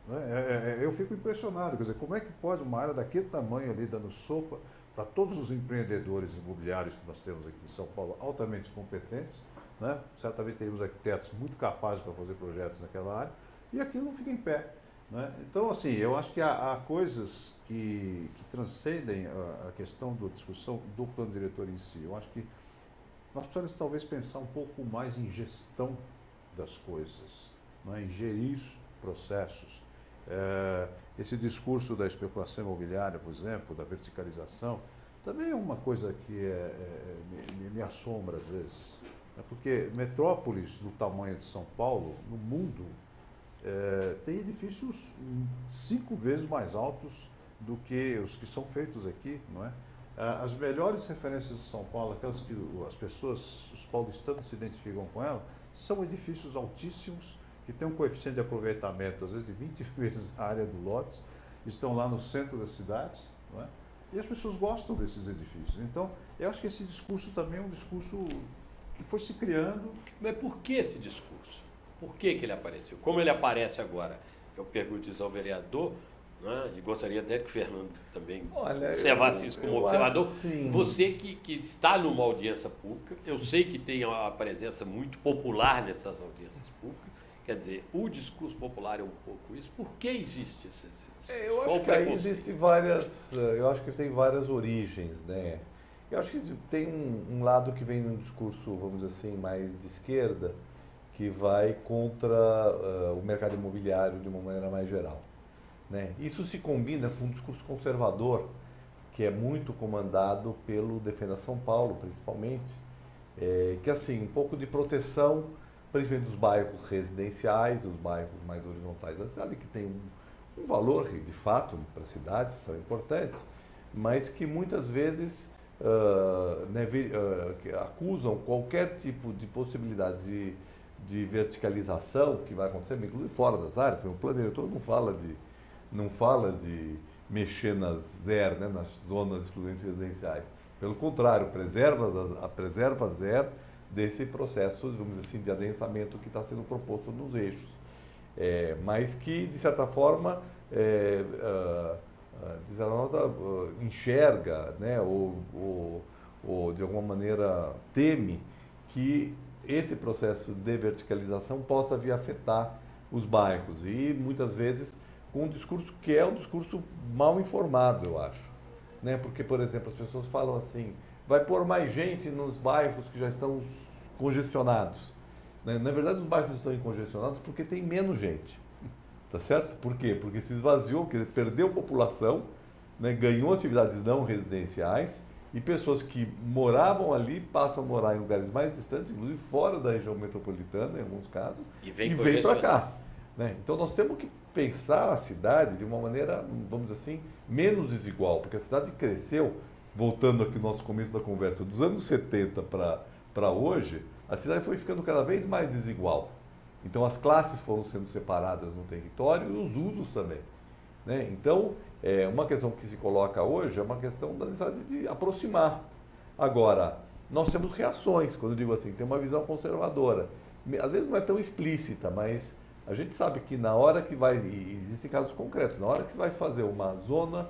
Né? Eu fico impressionado, quer dizer, como é que pode uma área daquele tamanho ali dando sopa para todos os empreendedores imobiliários que nós temos aqui em São Paulo, altamente competentes, né? Certamente temos arquitetos muito capazes para fazer projetos naquela área, e aquilo não fica em pé. Né? Então, assim, eu acho que há coisas que transcendem a questão da discussão do plano diretor em si. Eu acho que nós precisamos talvez pensar um pouco mais em gestão das coisas, né? Em gerir processos. Esse discurso da especulação imobiliária, por exemplo, da verticalização, também é uma coisa que me assombra às vezes. Né? Porque metrópoles do tamanho de São Paulo, no mundo, tem edifícios 5 vezes mais altos do que os que são feitos aqui, não é? As melhores referências de São Paulo, aquelas que as pessoas, os paulistanos se identificam com ela, são edifícios altíssimos, que têm um coeficiente de aproveitamento, às vezes, de 20 vezes a área do lotes, estão lá no centro da cidade, não é? E as pessoas gostam desses edifícios. Então, eu acho que esse discurso também é um discurso que foi se criando. Mas por que esse discurso? Por que ele apareceu? Como ele aparece agora? Eu pergunto isso ao vereador, né? E gostaria até que o Fernando também observasse isso como observador. Você que está numa audiência pública, eu sei que tem uma presença muito popular nessas audiências públicas. Quer dizer, o discurso popular é um pouco isso. Por que existe esse discurso? Eu acho que aí existe eu acho que tem várias origens, né? Eu acho que tem um lado que vem num discurso, vamos dizer assim, mais de esquerda, que vai contra o mercado imobiliário de uma maneira mais geral, né? Isso se combina com um discurso conservador, que é muito comandado pelo Defenda São Paulo, principalmente, que assim, um pouco de proteção, principalmente dos bairros residenciais, os bairros mais horizontais da cidade, que tem um valor, de fato, para a cidade, são importantes, mas que muitas vezes que acusam qualquer tipo de possibilidade de verticalização que vai acontecer, inclusive fora das áreas. O plano diretor não fala de mexer nas ZER, né, nas zonas exclusivamente residenciais. Pelo contrário, preserva a ZER desse processo, vamos dizer assim, de adensamento que está sendo proposto nos eixos. Mas que, de certa forma, enxerga, né, ou de alguma maneira teme que esse processo de verticalização possa vir a afetar os bairros e muitas vezes com um discurso que é um discurso mal informado, eu acho. Né? Porque, por exemplo, as pessoas falam assim, vai pôr mais gente nos bairros que já estão congestionados. Né? Na verdade, os bairros estão congestionados porque tem menos gente. Tá certo? Por quê? Porque se esvaziou, porque perdeu população, né? Ganhou atividades não residenciais e pessoas que moravam ali passam a morar em lugares mais distantes, inclusive fora da região metropolitana, em alguns casos, e vem para cá. Né? Então nós temos que pensar a cidade de uma maneira, vamos dizer assim, menos desigual, porque a cidade cresceu, voltando aqui no nosso começo da conversa, dos anos 70 para hoje, a cidade foi ficando cada vez mais desigual. Então as classes foram sendo separadas no território e os usos também. Né? Então, uma questão que se coloca hoje é uma questão da necessidade de aproximar. Agora, nós temos reações, quando eu digo assim, tem uma visão conservadora. Às vezes não é tão explícita, mas a gente sabe que na hora que vai, e existem casos concretos, na hora que vai fazer uma zona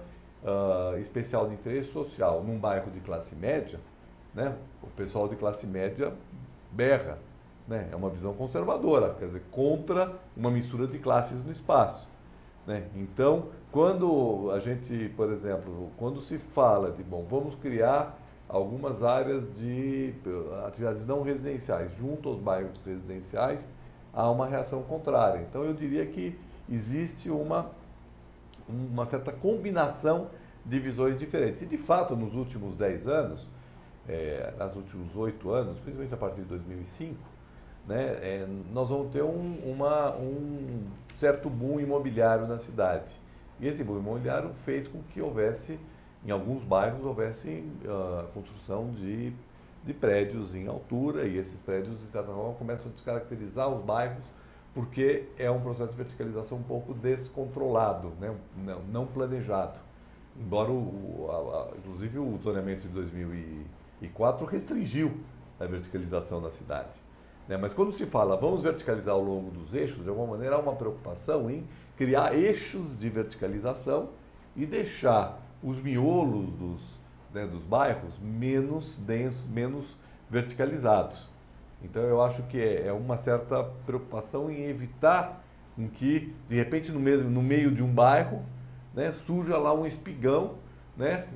especial de interesse social num bairro de classe média, né, o pessoal de classe média berra. Né? É uma visão conservadora, quer dizer, contra uma mistura de classes no espaço. Né? Então, quando a gente, por exemplo, quando se fala de, bom, vamos criar algumas áreas de atividades não residenciais junto aos bairros residenciais, há uma reação contrária. Então, eu diria que existe uma certa combinação de visões diferentes. E, de fato, nos últimos 10 anos, nos últimos 8 anos, principalmente a partir de 2005, né, nós vamos ter um certo boom imobiliário na cidade. E esse boom imobiliário fez com que houvesse, em alguns bairros, construção de prédios em altura, e esses prédios, de certa forma, começam a descaracterizar os bairros, porque é um processo de verticalização um pouco descontrolado, né, não planejado. Embora, inclusive, o zoneamento de 2004 restringiu a verticalização na cidade. Né? Mas quando se fala vamos verticalizar ao longo dos eixos, de alguma maneira há uma preocupação em criar eixos de verticalização e deixar os miolos dos bairros menos densos, menos verticalizados. Então eu acho que é uma certa preocupação em evitar que, de repente, no meio de um bairro, né, surja lá um espigão, né,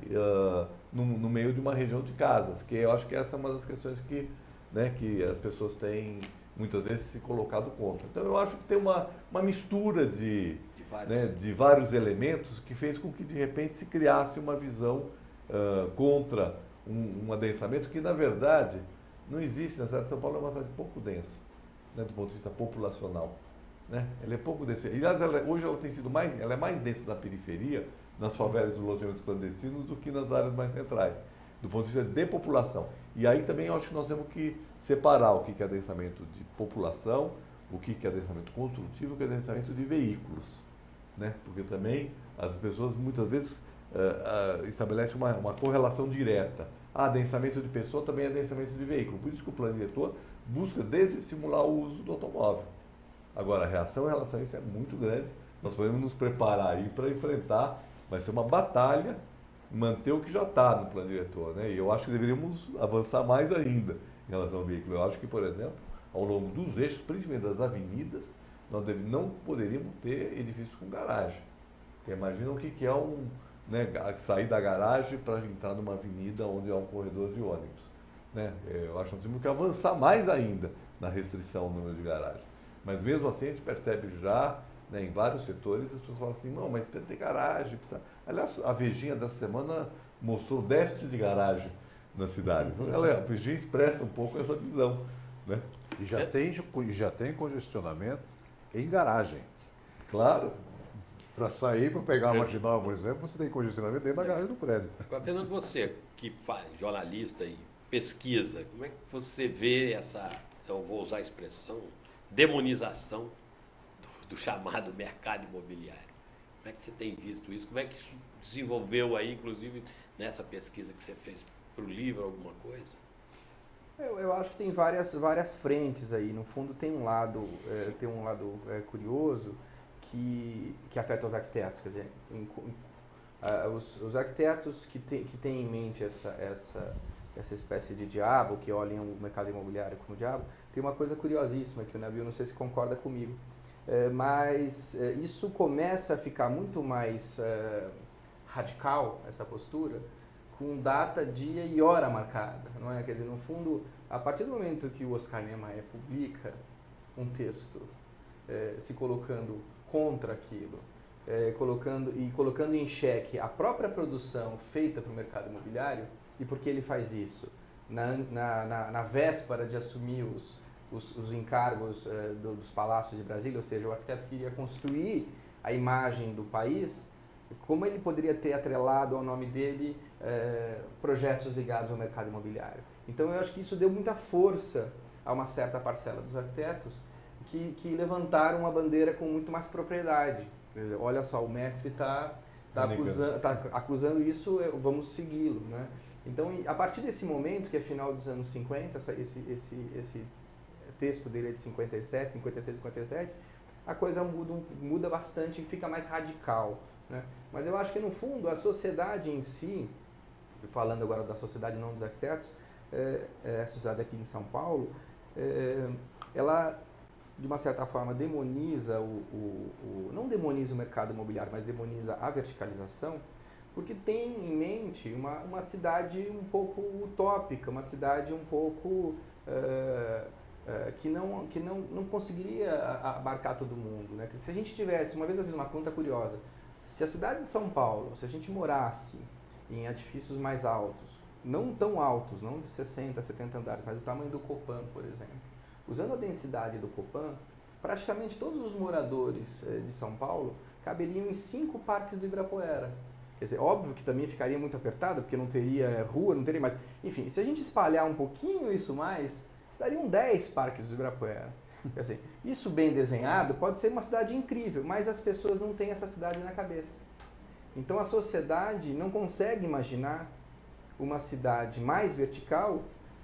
no meio de uma região de casas, que eu acho que essa é uma das questões que as pessoas têm muitas vezes se colocado contra. Então eu acho que tem uma mistura de vários elementos que fez com que de repente se criasse uma visão contra um adensamento que na verdade não existe. Na cidade de São Paulo é uma cidade pouco densa, né, do ponto de vista populacional. Né? Ela é pouco densa. Aliás, hoje ela tem sido ela é mais densa na periferia, nas favelas e nos loteamentos clandestinos, do que nas áreas mais centrais, do ponto de vista de população. E aí também eu acho que nós temos que separar o que é adensamento de população, o que é adensamento construtivo, o que é adensamento de veículos. Né? Porque também as pessoas muitas vezes estabelecem uma correlação direta. Adensamento de pessoa também é adensamento de veículo. Por isso que o plano diretor busca desestimular o uso do automóvel. Agora, a reação em relação a isso é muito grande. Nós podemos nos preparar aí para enfrentar, vai ser uma batalha, manter o que já está no plano diretor, né? E eu acho que deveríamos avançar mais ainda em relação ao veículo. Eu acho que, por exemplo, ao longo dos eixos, principalmente das avenidas, nós não poderíamos ter edifícios com garagem. Porque imagina o que é sair da garagem para entrar numa avenida onde há um corredor de ônibus. Né? Eu acho que nós temos que avançar mais ainda na restrição do número de garagem. Mas mesmo assim a gente percebe já, né, em vários setores, as pessoas falam assim, não, mas precisa ter garagem. Precisa... Aliás, a Vejinha dessa semana mostrou déficit de garagem na cidade. Então, a Vejinha expressa um pouco essa visão. Né? E já tem congestionamento em garagem. Claro. Para sair, para pegar a marginal, por exemplo, você tem congestionamento dentro da garagem do prédio. Agora, Fernando, você que faz jornalista e pesquisa, como é que você vê essa, eu vou usar a expressão, demonização do chamado mercado imobiliário? Como é que você tem visto isso? Como é que isso desenvolveu aí, inclusive, nessa pesquisa que você fez para o livro, alguma coisa? Eu acho que tem várias frentes aí. No fundo, tem um lado curioso que afeta os arquitetos. Quer dizer, os arquitetos que têm em mente essa espécie de diabo, que olham o mercado imobiliário como diabo, tem uma coisa curiosíssima que o Nabil, não sei se concorda comigo. Mas isso começa a ficar muito mais radical, essa postura, com data, dia e hora marcada, não é? Quer dizer, no fundo, a partir do momento que o Oscar Niemeyer publica um texto se colocando contra aquilo, colocando em xeque a própria produção feita para o mercado imobiliário, e por que ele faz isso? Na véspera de assumir os encargos dos palácios de Brasília, ou seja, o arquiteto queria construir a imagem do país, como ele poderia ter atrelado ao nome dele projetos ligados ao mercado imobiliário. Então eu acho que isso deu muita força a uma certa parcela dos arquitetos que levantaram uma bandeira com muito mais propriedade. Quer dizer, olha só, o mestre está acusando isso, vamos segui-lo, né? Então, a partir desse momento, que é final dos anos 50, esse texto dele é de 57, 56, 57, a coisa muda bastante e fica mais radical, né? Mas eu acho que, no fundo, a sociedade em si, falando agora da sociedade, não dos arquitetos, a sociedade aqui em São Paulo, ela, de uma certa forma, demoniza não demoniza o mercado imobiliário, mas demoniza a verticalização, porque tem em mente uma cidade um pouco utópica, uma cidade um pouco que não conseguiria abarcar todo mundo, né? Se a gente tivesse, uma vez eu fiz uma conta curiosa, se a cidade de São Paulo, se a gente morasse em edifícios mais altos, não tão altos, não de 60, 70 andares, mas do tamanho do Copan, por exemplo, usando a densidade do Copan, praticamente todos os moradores de São Paulo caberiam em 5 parques do Ibirapuera. Quer dizer, óbvio que também ficaria muito apertado, porque não teria rua, não teria mais... Enfim, se a gente espalhar um pouquinho isso mais, dariam 10 parques do Ibirapuera. Quer dizer, isso bem desenhado pode ser uma cidade incrível, mas as pessoas não têm essa cidade na cabeça. Então a sociedade não consegue imaginar uma cidade mais vertical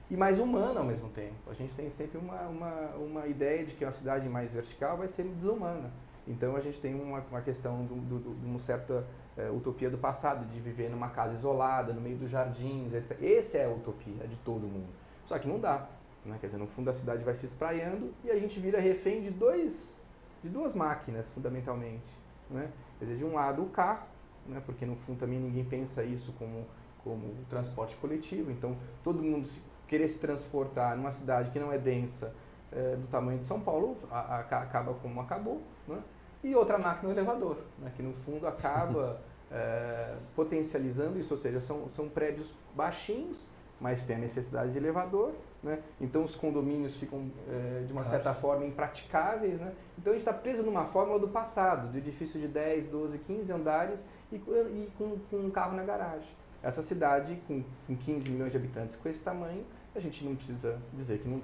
e mais humana ao mesmo tempo. A gente tem sempre uma ideia de que uma cidade mais vertical vai ser desumana. Então a gente tem uma questão de uma certa utopia do passado, de viver numa casa isolada, no meio dos jardins, etc. Essa é a utopia de todo mundo. Só que não dá, né? Quer dizer, no fundo a cidade vai se espraiando e a gente vira refém de duas máquinas, fundamentalmente, né? Quer dizer, de um lado o carro, né? Porque no fundo também ninguém pensa isso como transporte coletivo, então todo mundo querer se transportar numa cidade que não é densa, do tamanho de São Paulo, acaba como acabou, né? E outra máquina, o elevador, né? Que no fundo acaba potencializando isso, ou seja, são prédios baixinhos, mas tem a necessidade de elevador, né? Então os condomínios ficam, de uma certa forma, impraticáveis, né? Então a gente está preso numa fórmula do passado, do edifício de 10, 12, 15 andares e com um carro na garagem. Essa cidade, com 15 milhões de habitantes com esse tamanho, a gente não precisa dizer que não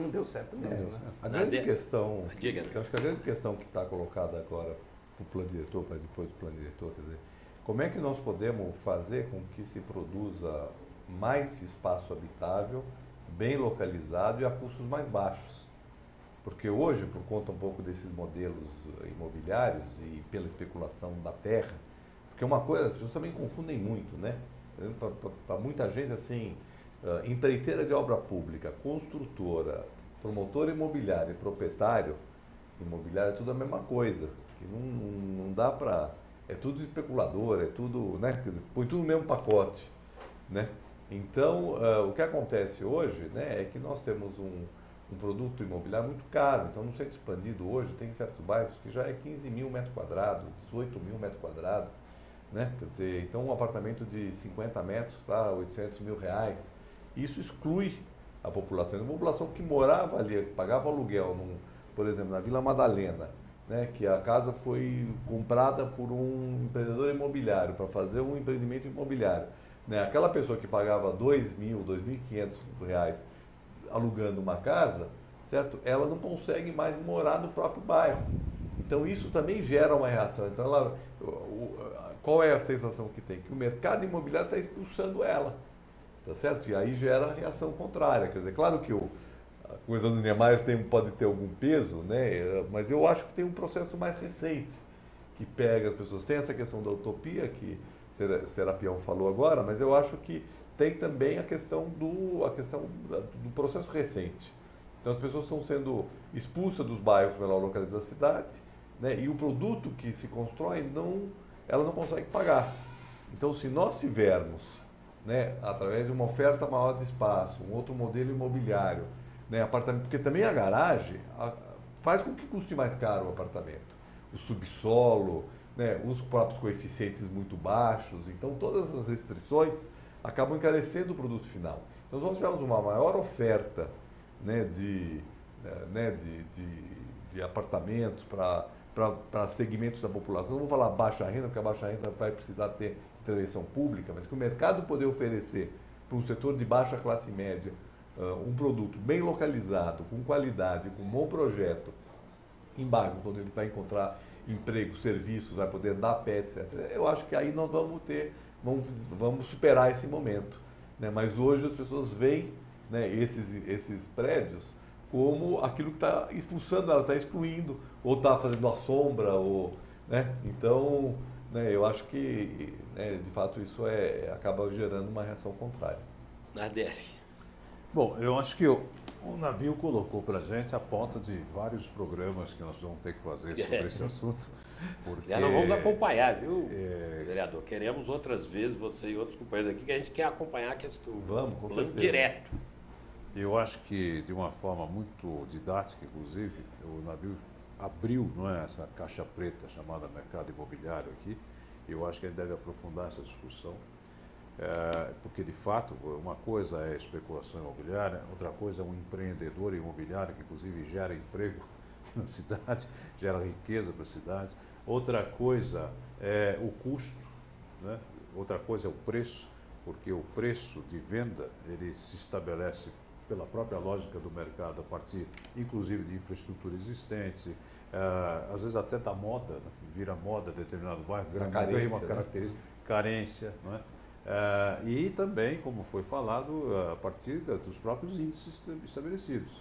deu certo mesmo, né? A grande questão, Diga, né? eu acho que a grande questão que está colocada agora para o plano diretor, para depois do plano diretor, quer dizer, como é que nós podemos fazer com que se produza mais espaço habitável, bem localizado e a custos mais baixos? Porque hoje, por conta um pouco desses modelos imobiliários e pela especulação da terra, porque uma coisa, as pessoas também confundem muito, né? Para muita gente, assim, empreiteira de obra pública, construtora, promotor imobiliário e proprietário imobiliário é tudo a mesma coisa. Que não dá para... É tudo especulador, é tudo, né? Quer dizer, põe tudo no mesmo pacote, né? Então, o que acontece hoje, né, é que nós temos um produto imobiliário muito caro. Então, no centro expandido hoje, tem certos bairros que já é 15 mil metros quadrados, 18 mil metros quadrados, né? Quer dizer, então um apartamento de 50 metros está 800 mil reais. Isso exclui a população. A população que morava ali, que pagava aluguel, por exemplo, na Vila Madalena, né, que a casa foi comprada por um empreendedor imobiliário para fazer um empreendimento imobiliário. Né? Aquela pessoa que pagava 2.000, 2.500 reais alugando uma casa, certo? Ela não consegue mais morar no próprio bairro. Então isso também gera uma reação. Então qual é a sensação que tem? Que o mercado imobiliário está expulsando ela, tá certo? E aí gera a reação contrária. Quer dizer, claro que a coisa do Niemeyer pode ter algum peso, né? Mas eu acho que tem um processo mais recente que pega as pessoas. Tem essa questão da utopia que Serapião falou agora, mas eu acho que tem também a questão do processo recente, Então as pessoas estão sendo expulsas dos bairros melhor localizados da cidade, né? E o produto que se constrói, ela não consegue pagar. Então se nós tivermos, né, através de uma oferta maior de espaço, um outro modelo imobiliário, né, apartamento, porque também a garagem faz com que custe mais caro o apartamento. O subsolo, né, os próprios coeficientes muito baixos, então todas as restrições acabam encarecendo o produto final. Então, se nós tivermos uma maior oferta, né, de apartamentos para segmentos da população, não vou falar baixa renda, porque a baixa renda vai precisar ter intervenção pública, mas que o mercado poder oferecer para um setor de baixa classe média um produto bem localizado, com qualidade, com um bom projeto, em bairros onde ele vai encontrar emprego, serviços, vai poder dar pé, etc. Eu acho que aí nós vamos superar esse momento, né? Mas hoje as pessoas veem, né, esses prédios como aquilo que está expulsando, ela está excluindo, ou está fazendo a sombra, ou, né? Então, né, eu acho que, né, de fato isso acaba gerando uma reação contrária. Nardelli. Bom, eu acho que o Nabil colocou para a gente a pauta de vários programas que nós vamos ter que fazer sobre esse assunto. Porque Já não vamos acompanhar, viu, vereador? Queremos outras vezes, você e outros companheiros aqui, que a gente quer acompanhar a questão com plano certeza. direto. Eu acho que, de uma forma muito didática, inclusive, o Nabil abriu, não é, essa caixa preta chamada mercado imobiliário aqui. Eu acho que ele deve aprofundar essa discussão. Porque, de fato, uma coisa é especulação imobiliária, outra coisa é um empreendedor imobiliário, que inclusive gera emprego na cidade, gera riqueza para a cidade. Outra coisa é o custo, né? Outra coisa é o preço, porque o preço de venda ele se estabelece pela própria lógica do mercado, a partir, inclusive, de infraestrutura existente, às vezes até da moda, né? Vira moda determinado bairro, ganha uma característica, carência, não é? E também, como foi falado, a partir dos próprios índices estabelecidos.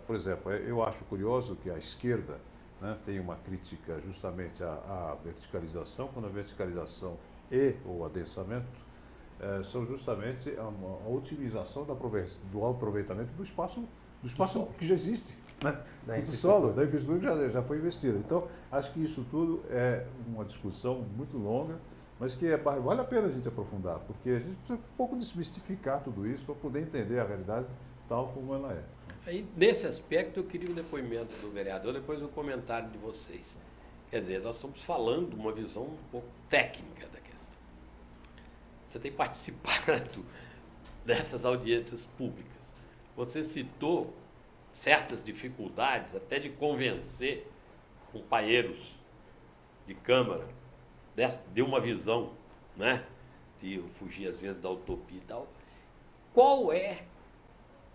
Por exemplo, eu acho curioso que a esquerda, né, tem uma crítica justamente à verticalização, quando a verticalização e o adensamento são justamente a otimização do aproveitamento do espaço que já existe, né? Do solo, da infraestrutura que já foi investida. Então, acho que isso tudo é uma discussão muito longa, mas que vale a pena a gente aprofundar, porque a gente precisa um pouco desmistificar tudo isso para poder entender a realidade tal como ela é. Aí, nesse aspecto, eu queria o depoimento do vereador, depois o comentário de vocês. Quer dizer, nós estamos falando de uma visão um pouco técnica da questão. Você tem participado dessas audiências públicas. Você citou certas dificuldades, até de convencer companheiros de Câmara de uma visão, né, de fugir às vezes da utopia e tal. Qual é,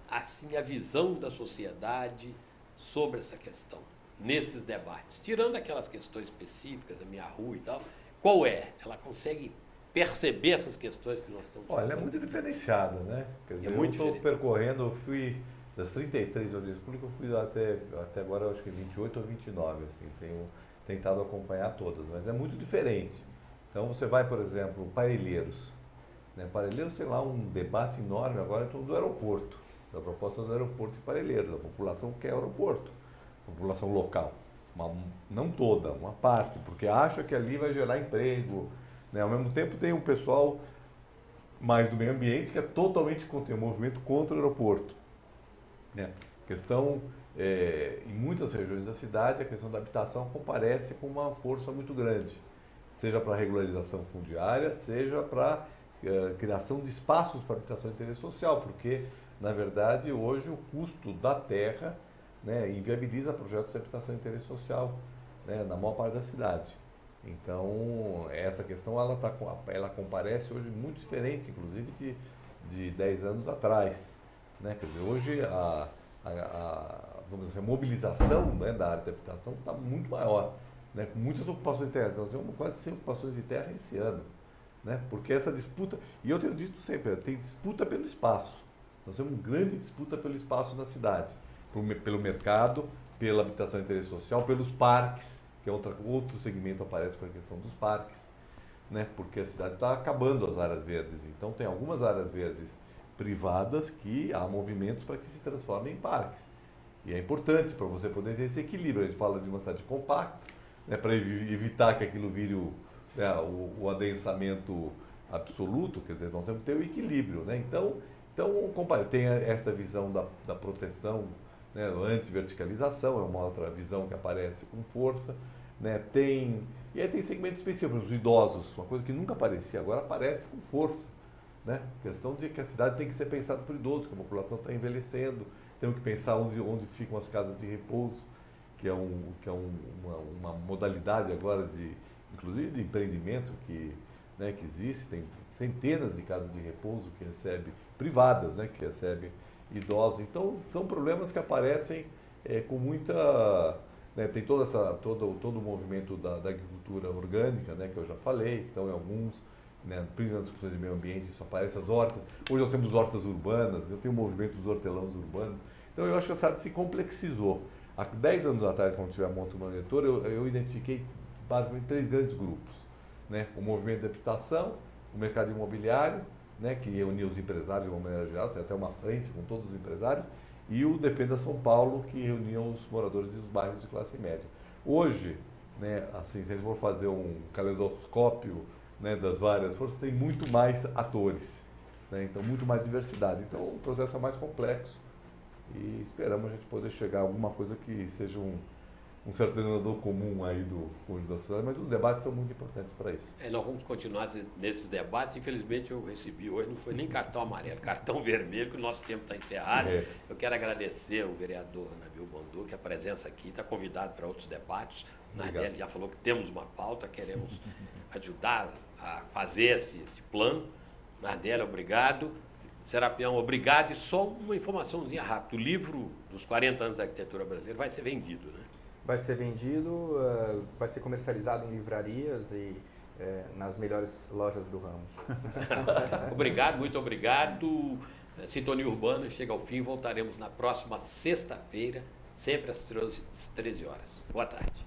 assim, a visão da sociedade sobre essa questão, nesses debates? Tirando aquelas questões específicas, a minha rua e tal, qual é? Ela consegue perceber essas questões que nós estamos falando? Olha, é muito diferenciada, né? Quer dizer, muito eu estou percorrendo, eu fui das 33 audiências públicas, eu fui até agora, acho que 28 ou 29, assim, tenho tentado acompanhar todas, mas é muito diferente. Então você vai, por exemplo, Parelheiros. Né? Parelheiros, sei lá, um debate enorme agora em torno do aeroporto, da proposta do aeroporto de Parelheiros. A população quer aeroporto, a população local, não toda, uma parte, porque acha que ali vai gerar emprego. Né? Ao mesmo tempo tem um pessoal mais do meio ambiente que é totalmente contra, um movimento contra o aeroporto. Né? Questão, em muitas regiões da cidade, a questão da habitação comparece com uma força muito grande, seja para regularização fundiária, seja para criação de espaços para habitação de interesse social, porque, na verdade, hoje o custo da terra, né, inviabiliza projetos de habitação de interesse social, né, na maior parte da cidade. Então, essa questão ela comparece hoje muito diferente, inclusive, de 10 anos atrás. Né? Quer dizer, hoje vamos dizer, a mobilização, né, da área de habitação está muito maior, né, com muitas ocupações de terra. Nós temos quase 100 ocupações de terra esse ano, né, porque essa disputa, e eu tenho dito sempre, tem disputa pelo espaço. Nós temos uma grande disputa pelo espaço na cidade, pelo mercado, pela habitação de interesse social, pelos parques, que é outro segmento aparece com a questão dos parques, né, porque a cidade está acabando as áreas verdes. Então tem algumas áreas verdes privadas que há movimentos para que se transformem em parques. E é importante para você poder ter esse equilíbrio. A gente fala de uma cidade compacta, né, para evitar que aquilo vire o adensamento absoluto, quer dizer, nós temos que ter o equilíbrio. Né? Então tem essa visão da proteção, né, anti-verticalização, é uma outra visão que aparece com força. Né? E aí tem segmentos específicos, os idosos, uma coisa que nunca aparecia, agora aparece com força. Né? A questão de que a cidade tem que ser pensada por idosos, que a população está envelhecendo, temos que pensar onde ficam as casas de repouso, que é uma modalidade agora inclusive de empreendimento que existe, tem centenas de casas de repouso que recebem, privadas, né, que recebem idosos. Então, são problemas que aparecem com muita... Né, tem todo o movimento da agricultura orgânica, né, que eu já falei, então em alguns, né, principalmente nas discussões de meio ambiente, isso aparece, as hortas. Hoje nós temos hortas urbanas, eu tenho o movimento dos hortelãos urbanos. Então eu acho que a cidade se complexizou. Há 10 anos atrás, quando tive a Monta Monitor, eu identifiquei basicamente 3 grandes grupos. Né? O movimento de habitação, o mercado imobiliário, né, que reunia os empresários de uma maneira geral, tem até uma frente com todos os empresários, e o Defenda São Paulo, que reunia os moradores dos bairros de classe média. Hoje, né, assim, se a gente for fazer um caleidoscópio, né, das várias forças, tem muito mais atores, né, então muito mais diversidade. Então o processo é mais complexo e esperamos a gente poder chegar a alguma coisa que seja um certo denominador comum aí do conjunto da sociedade, mas os debates são muito importantes para isso. Nós vamos continuar nesses debates. Infelizmente eu recebi hoje, não foi nem cartão amarelo, cartão vermelho, que o nosso tempo está encerrado. Eu quero agradecer ao vereador Nabil Bondu, que a presença aqui, está convidado para outros debates. O Nardelli já falou que temos uma pauta, queremos ajudar a fazer esse plano. Nardelli, obrigado. Serapião, obrigado. E só uma informaçãozinha rápida. O livro dos 40 anos da arquitetura brasileira vai ser vendido, né? Vai ser vendido, vai ser comercializado em livrarias e nas melhores lojas do ramo. Obrigado, muito obrigado. Sintonia Urbana chega ao fim. Voltaremos na próxima sexta-feira, sempre às 13 horas. Boa tarde.